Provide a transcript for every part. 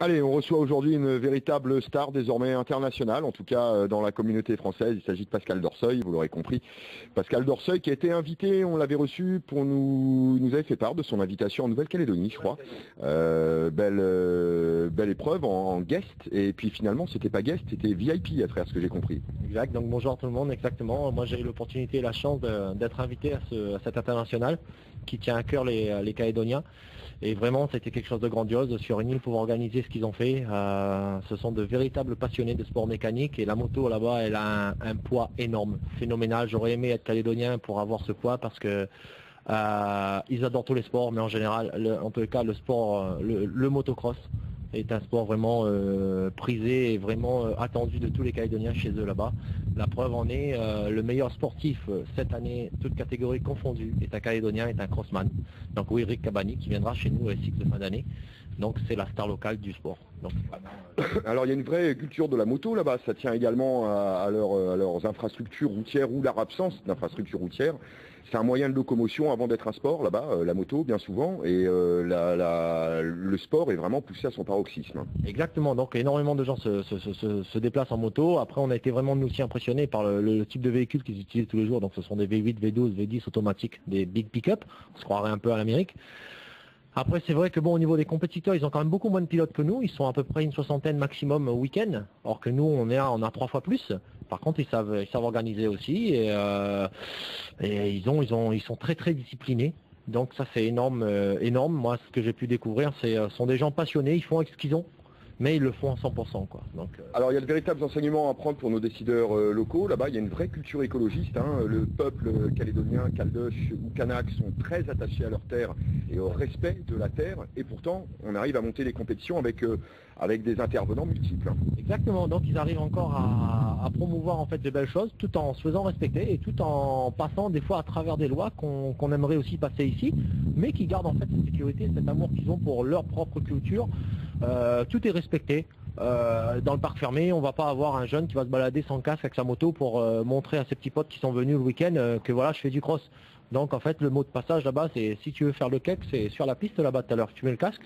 Allez, on reçoit aujourd'hui une véritable star désormais internationale, en tout cas dans la communauté française. Il s'agit de Pascal Dorseuil, vous l'aurez compris. Pascal Dorseuil qui a été invité, on l'avait reçu pour nous avait fait part de son invitation en Nouvelle-Calédonie, je crois. Belle épreuve en guest, et puis finalement c'était pas guest, c'était VIP à travers ce que j'ai compris. Exact, donc bonjour à tout le monde, exactement. Moi j'ai eu l'opportunité et la chance d'être invité à cet international qui tient à cœur les Calédoniens. Et vraiment, c'était quelque chose de grandiose sur une île pour organiser ce qu'ils ont fait. Ce sont de véritables passionnés de sport mécanique et la moto là-bas, elle a un poids énorme, phénoménal. J'aurais aimé être calédonien pour avoir ce poids parce que ils adorent tous les sports, mais en général, en tout cas, le sport, le motocross est un sport vraiment prisé et vraiment attendu de tous les Calédoniens chez eux là-bas. La preuve en est, le meilleur sportif cette année, toutes catégories confondues, est un Calédonien, est un crossman. Donc oui, Rick Cabani qui viendra chez nous au cycle de fin d'année. Donc c'est la star locale du sport. Donc, alors il y a une vraie culture de la moto là-bas, ça tient également à leurs infrastructures routières ou leur absence d'infrastructures routières. C'est un moyen de locomotion avant d'être un sport là-bas, la moto bien souvent, et le sport est vraiment poussé à son paroxysme. Exactement, donc énormément de gens se déplacent en moto. Après on a été vraiment nous aussi impressionnés par le type de véhicule qu'ils utilisent tous les jours, donc ce sont des V8, V12, V10 automatiques, des big pick-up, on se croirait un peu à l'Amérique. Après c'est vrai que bon, au niveau des compétiteurs, ils ont quand même beaucoup moins de pilotes que nous, ils sont à peu près une soixantaine maximum au week-end, alors que nous on a 3 fois plus. Par contre ils savent organiser aussi et ils sont très très disciplinés. Donc ça c'est énorme. Moi ce que j'ai pu découvrir, sont des gens passionnés, ils font avec ce qu'ils ont, mais ils le font à 100%, quoi. Donc, alors il y a de véritables enseignements à prendre pour nos décideurs locaux. Là-bas, il y a une vraie culture écologiste. Le peuple calédonien, Caldoche ou Kanak sont très attachés à leur terre et au respect de la terre. Et pourtant, on arrive à monter des compétitions avec des intervenants multiples. Exactement. Donc ils arrivent encore à promouvoir en fait de belles choses, tout en se faisant respecter et tout en passant des fois à travers des lois qu'on aimerait aussi passer ici, mais qui gardent en fait cette sécurité, cet amour qu'ils ont pour leur propre culture. Tout est respecté. Dans le parc fermé, on va pas avoir un jeune qui va se balader sans casque avec sa moto pour montrer à ses petits potes qui sont venus le week-end que voilà, je fais du cross. Donc en fait, le mot de passage là-bas, c'est si tu veux faire le cake, c'est sur la piste là-bas tout à l'heure, tu mets le casque.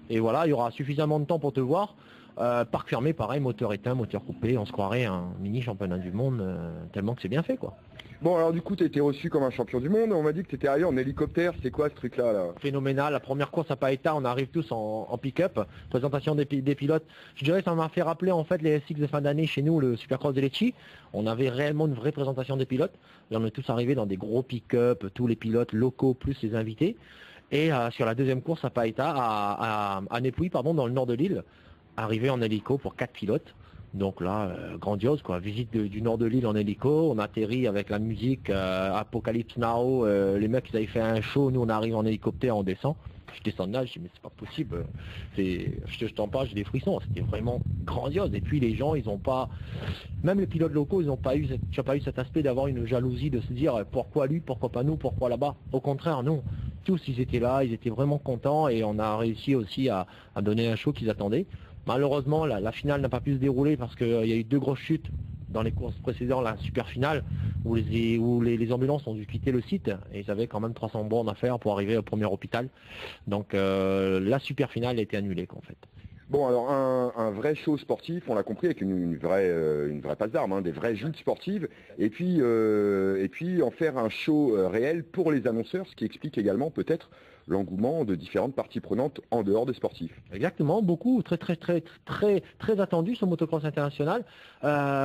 Et voilà, il y aura suffisamment de temps pour te voir. Parc fermé, pareil, moteur éteint, moteur coupé, on se croirait un mini championnat du monde, tellement que c'est bien fait, quoi. Bon, alors du coup, tu as été reçu comme un champion du monde, on m'a dit que tu étais arrivé en hélicoptère, c'est quoi ce truc-là là? Phénoménal, la première course à Paeta, on arrive tous en pick-up, présentation des pilotes. Je dirais que ça m'a fait rappeler en fait les SX de fin d'année chez nous, le Supercross de Lecce. On avait réellement une vraie présentation des pilotes. Et on est tous arrivés dans des gros pick-up, tous les pilotes locaux plus les invités. Et sur la deuxième course à Paeta, à Nepouy, dans le nord de l'île, arrivé en hélico pour 4 pilotes. Donc là, grandiose quoi, visite du nord de l'île en hélico, on atterrit avec la musique Apocalypse Now, les mecs ils avaient fait un show, nous on arrive en hélicoptère, on descend. Je descends de là, je dis mais c'est pas possible, je t'en parle, j'ai des frissons, c'était vraiment grandiose. Et puis les gens, ils ont pas, même les pilotes locaux, ils n'ont pas eu cet aspect d'avoir une jalousie, de se dire pourquoi lui, pourquoi pas nous, pourquoi là-bas. Au contraire, non. Tous ils étaient là, ils étaient vraiment contents et on a réussi aussi à donner un show qu'ils attendaient. Malheureusement, la finale n'a pas pu se dérouler parce qu'il y a eu 2 grosses chutes dans les courses précédentes, la super finale, où les ambulances ont dû quitter le site et ils avaient quand même 300 bornes à faire pour arriver au premier hôpital. Donc la super finale a été annulée en fait. Bon, alors un vrai show sportif, on l'a compris, avec une vraie passe d'armes, des vraies joutes sportives, et puis en faire un show réel pour les annonceurs, ce qui explique également peut-être l'engouement de différentes parties prenantes en dehors des sportifs. Exactement, beaucoup, très attendu ce motocross international.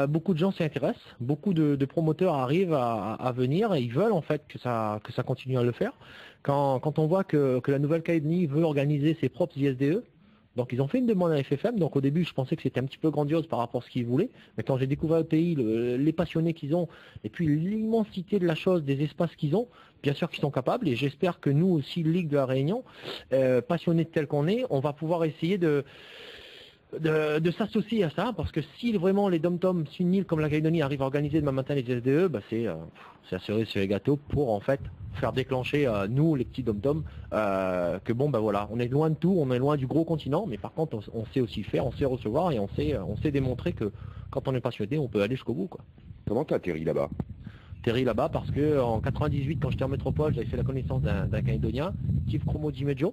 Beaucoup de gens s'y intéressent, beaucoup de promoteurs arrivent à venir et ils veulent en fait que ça continue à le faire. Quand on voit que la Nouvelle-Calédonie veut organiser ses propres ISDE, donc ils ont fait une demande à FFM, donc au début je pensais que c'était un petit peu grandiose par rapport à ce qu'ils voulaient, mais quand j'ai découvert le pays, les passionnés qu'ils ont, et puis l'immensité de la chose, des espaces qu'ils ont, bien sûr qu'ils sont capables, et j'espère que nous aussi, Ligue de la Réunion, passionnés tel qu'on est, on va pouvoir essayer de s'associer à ça, parce que si vraiment les dom-toms, si une île comme la Calédonie arrive à organiser demain matin les SDE, c'est la cerise sur les gâteaux pour en fait faire déclencher nous les petits dom-toms que voilà, on est loin de tout, on est loin du gros continent, mais par contre on sait aussi faire, on sait recevoir et on sait démontrer que quand on est passionné, on peut aller jusqu'au bout quoi. Comment t'as atterri là-bas? Atterri là-bas parce que en 98, quand j'étais en métropole, j'avais fait la connaissance d'un Calédonien, Steve Chromo Di Meggio,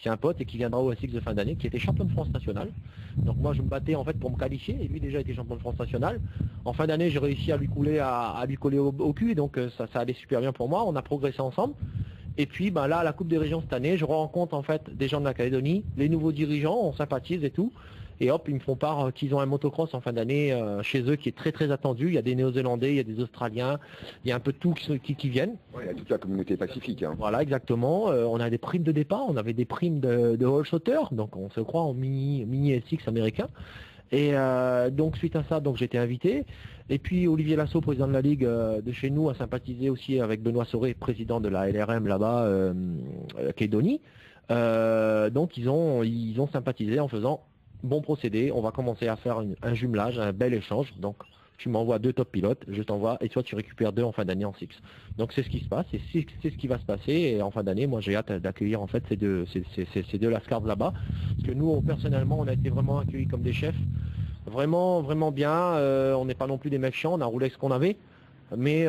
c'est un pote et qui viendra au SX de fin d'année, qui était champion de France national. Donc moi je me battais en fait pour me qualifier et lui déjà était champion de France national. En fin d'année j'ai réussi à lui coller au cul et donc ça allait super bien pour moi, on a progressé ensemble. Et puis ben là à la Coupe des Régions cette année, je rencontre en fait des gens de la Calédonie, les nouveaux dirigeants, on sympathise et tout. Et hop, ils me font part qu'ils ont un motocross en fin d'année chez eux qui est très très attendu. Il y a des Néo-Zélandais, il y a des Australiens, il y a un peu de tout qui viennent. Ouais, il y a toute la communauté pacifique. Hein. Voilà, exactement. On a des primes de départ, on avait des primes de Hall Shooter, donc on se croit en mini SX américain. Et donc suite à ça, donc j'ai été invité. Et puis Olivier Lasso, président de la Ligue de chez nous, a sympathisé aussi avec Benoît Soré, président de la LRM là-bas, Calédonie. Donc ils ont sympathisé en faisant bon procédé, on va commencer à faire un jumelage, un bel échange. Donc tu m'envoies 2 top pilotes, je t'envoie et toi tu récupères 2 en fin d'année en six. Donc c'est ce qui se passe, et c'est ce qui va se passer. Et en fin d'année, moi j'ai hâte d'accueillir en fait ces deux Lascars là-bas. Parce que nous personnellement on a été vraiment accueillis comme des chefs. Vraiment, vraiment bien. On n'est pas non plus des mecs chiants, on a roulé avec ce qu'on avait. Mais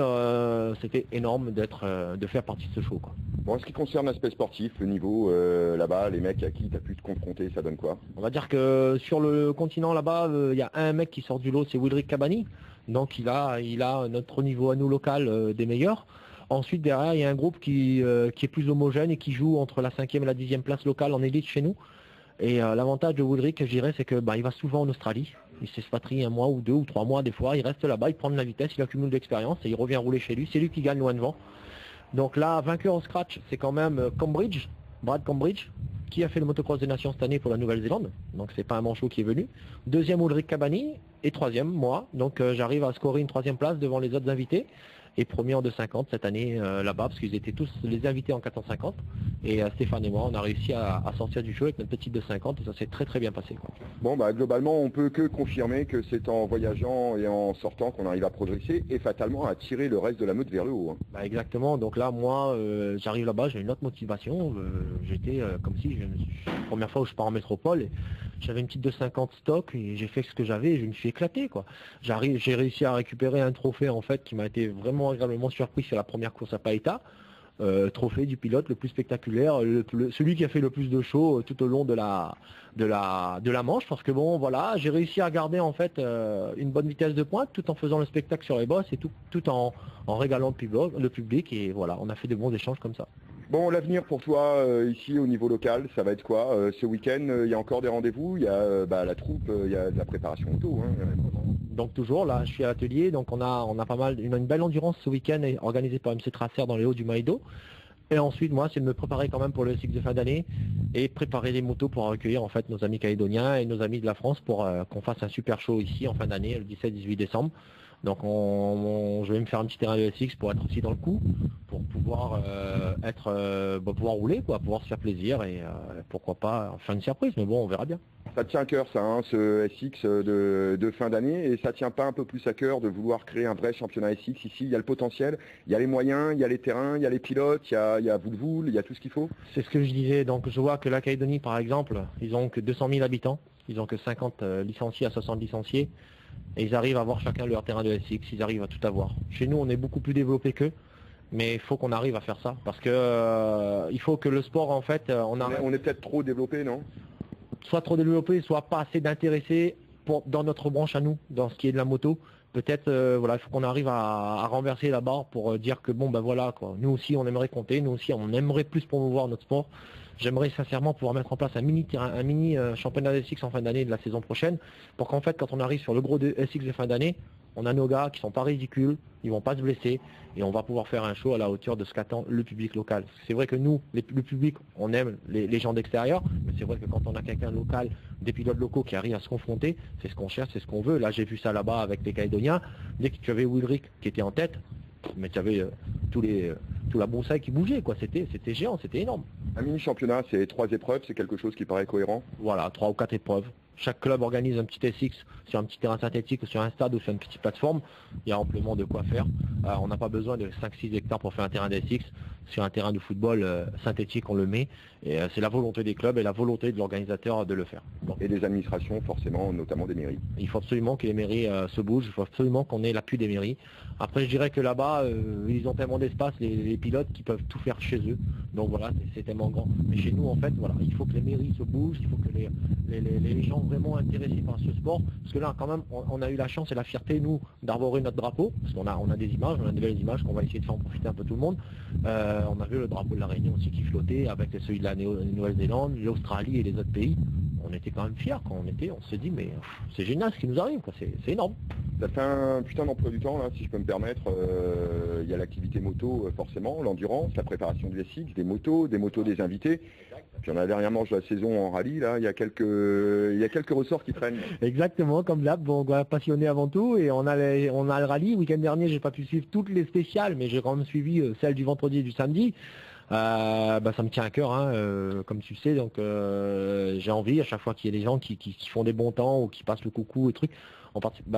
c'était énorme de faire partie de ce show, quoi. Bon, en ce qui concerne l'aspect sportif, le niveau là-bas, les mecs à qui tu as pu te confronter, ça donne quoi? On va dire que sur le continent là-bas, il y a un mec qui sort du lot, c'est Wilrick Cabani. Donc il a notre niveau à nous local des meilleurs. Ensuite derrière, il y a un groupe qui est plus homogène et qui joue entre la 5e et la 10e place locale en élite chez nous. Et l'avantage de Wilrick, je dirais, c'est que il va souvent en Australie. Il s'expatrie 1 mois ou 2 ou 3 mois des fois. Il reste là-bas, il prend de la vitesse, il accumule de l'expérience et il revient rouler chez lui. C'est lui qui gagne loin devant. Donc là, vainqueur au scratch, c'est quand même Brad Cambridge, qui a fait le motocross des nations cette année pour la Nouvelle-Zélande. Donc c'est pas un manchot qui est venu. 2e, Ulrich Cabani. Et 3e, moi. Donc j'arrive à scorer une 3e place devant les autres invités. Et premier en 250 cette année là-bas, parce qu'ils étaient tous les invités en 450. Et Stéphane et moi, on a réussi à sortir du show avec notre petite 250 et ça s'est très très bien passé, quoi. Bon, bah globalement, on peut que confirmer que c'est en voyageant et en sortant qu'on arrive à progresser et fatalement à tirer le reste de la meute vers le haut. Hein. Bah exactement. Donc là, moi, j'arrive là-bas, j'ai une autre motivation. J'étais comme si la première fois où je pars en métropole. Et j'avais une petite 250 stock et j'ai fait ce que j'avais et je me suis éclaté, quoi. J'ai réussi à récupérer un trophée en fait qui m'a été vraiment agréablement surpris sur la première course à Païta. Trophée du pilote le plus spectaculaire, celui qui a fait le plus de show tout au long de la manche, parce que bon voilà, j'ai réussi à garder en fait une bonne vitesse de pointe tout en faisant le spectacle sur les bosses et tout en régalant le public, et voilà, on a fait de bons échanges comme ça. Bon, l'avenir pour toi ici au niveau local, ça va être quoi? Ce week-end, il y a encore des rendez-vous, il y a la troupe, il y a de la préparation auto. Hein. Donc toujours là, je suis à l'atelier, donc on a pas mal, une belle endurance ce week-end organisée par MC Tracer dans les hauts du Maïdo. Et ensuite, moi, c'est de me préparer quand même pour le cycle de fin d'année et préparer les motos pour accueillir en fait nos amis calédoniens et nos amis de la France pour qu'on fasse un super show ici en fin d'année, le 17-18 décembre. Donc je vais me faire un petit terrain de SX pour être aussi dans le coup, pour pouvoir pouvoir rouler, quoi, pouvoir se faire plaisir et pourquoi pas faire une surprise, mais bon, on verra bien. Ça te tient à cœur ça, hein, ce SX de fin d'année, et ça tient pas un peu plus à cœur de vouloir créer un vrai championnat SX ici? Il y a le potentiel, il y a les moyens, il y a les terrains, il y a les pilotes, il y a Voulvoul, il y a tout ce qu'il faut. C'est ce que je disais, donc je vois que la Calédonie par exemple, ils ont que 200 000 habitants, ils ont que 50 licenciés à 60 licenciés. Et ils arrivent à avoir chacun leur terrain de SX, ils arrivent à tout avoir. Chez nous, on est beaucoup plus développé qu'eux, mais il faut qu'on arrive à faire ça. Parce que il faut que le sport, en fait, on est peut-être trop développé, non? Soit trop développé, soit pas assez d'intéressés dans notre branche à nous, dans ce qui est de la moto. Peut-être, voilà, il faut qu'on arrive à renverser la barre pour dire que bon, ben voilà, quoi. Nous aussi, on aimerait compter, nous aussi, on aimerait plus promouvoir notre sport. J'aimerais sincèrement pouvoir mettre en place un mini championnat de SX en fin d'année de la saison prochaine, pour qu'en fait, quand on arrive sur le gros de SX de fin d'année, on a nos gars qui sont pas ridicules, ils vont pas se blesser, et on va pouvoir faire un show à la hauteur de ce qu'attend le public local. C'est vrai que nous, le public, on aime les gens d'extérieur, mais c'est vrai que quand on a quelqu'un local, des pilotes locaux qui arrivent à se confronter, c'est ce qu'on cherche, c'est ce qu'on veut. Là, j'ai vu ça là-bas avec les Calédoniens. Dès que tu avais Wilrick qui était en tête, mais tu avais tout la broussaille qui bougeait, quoi. C'était géant, c'était énorme. Un mini championnat, c'est 3 épreuves, c'est quelque chose qui paraît cohérent? Voilà, 3 ou 4 épreuves. Chaque club organise un petit SX sur un petit terrain synthétique ou sur un stade ou sur une petite plateforme. Il y a amplement de quoi faire. On n'a pas besoin de 5-6 hectares pour faire un terrain d'SX. sur un terrain de football synthétique, on le met. Et c'est la volonté des clubs et la volonté de l'organisateur de le faire. Donc, et des administrations, forcément, notamment des mairies. il faut absolument que les mairies se bougent, il faut absolument qu'on ait l'appui des mairies. Après, je dirais que là-bas, ils ont tellement d'espace, les pilotes, qui peuvent tout faire chez eux. Donc voilà, c'est tellement grand. Mais chez nous, en fait, voilà, il faut que les mairies se bougent, il faut que les gens vraiment intéressés par ce sport, parce que là, quand même, on a eu la chance et la fierté, nous, d'arborer notre drapeau, parce qu'on a des images, on a de belles images qu'on va essayer de faire en profiter un peu tout le monde. On a vu le drapeau de la Réunion aussi qui flottait, avec celui de la Nouvelle-Zélande, l'Australie et les autres pays. On était quand même fiers quand on s'est dit, mais c'est génial ce qui nous arrive, quoi. C'est énorme. Ça fait un putain d'emploi du temps, là, si je peux me permettre. Il y a l'activité moto, forcément, l'endurance, la préparation du SX, des motos des invités. Puis on a la dernière manche de la saison en rallye, là, il y a quelques ressorts qui traînent. Exactement, comme d'hab, bon, passionné avant tout, et on a le rallye. Le week-end dernier, j'ai pas pu suivre toutes les spéciales, mais j'ai quand même suivi celle du vendredi et du samedi. Ça me tient à cœur, hein, comme tu sais, donc j'ai envie à chaque fois qu'il y ait des gens qui font des bons temps ou qui passent le coucou et trucs.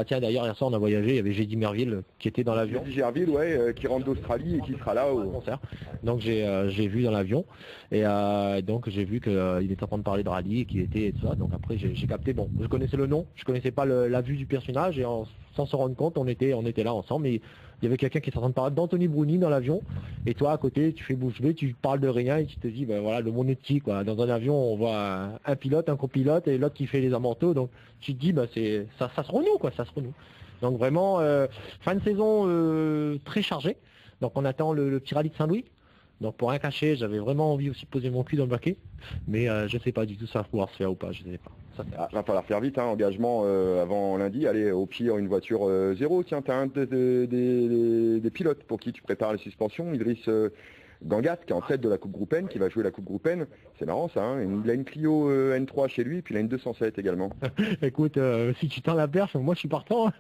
Tiens, d'ailleurs, hier soir on a voyagé, il y avait J.D. Merville qui était dans l'avion. J.D. Merville, ouais, qui rentre d'Australie et qui sera là au concert. Donc j'ai vu dans l'avion, et donc j'ai vu qu'il était en train de parler de rallye et qu'il était et tout ça. Donc après j'ai capté, bon, je connaissais le nom, je connaissais pas la vue du personnage, et sans se rendre compte, on était là ensemble. Et il y avait quelqu'un qui était en train de parler d'Anthony Bruni dans l'avion, et toi à côté tu fais bouche bée, tu parles de rien et tu te dis, ben voilà, le monde est petit, quoi. Dans un avion on voit un pilote, un copilote et l'autre qui fait les amortos, donc tu te dis, ben ça se renoue, quoi, ça se renoue. Donc vraiment fin de saison très chargée. Donc on attend le petit rallye de Saint-Louis. Donc pour rien cacher, j'avais vraiment envie aussi de poser mon cul dans le baquet, mais je sais pas du tout si ça va pouvoir se faire ou pas, je sais pas. Va falloir faire vite, hein, engagement avant lundi. Allez, au pire une voiture zéro. Tiens, tu as un des pilotes pour qui tu prépares les suspensions, Idriss Gangat, qui est en tête de la Coupe Groupe N, qui va jouer la Coupe Groupe N. C'est marrant ça, hein. Il a une Clio N3 chez lui, puis il a une 207 également. Écoute, si tu tends la perche, moi je suis partant.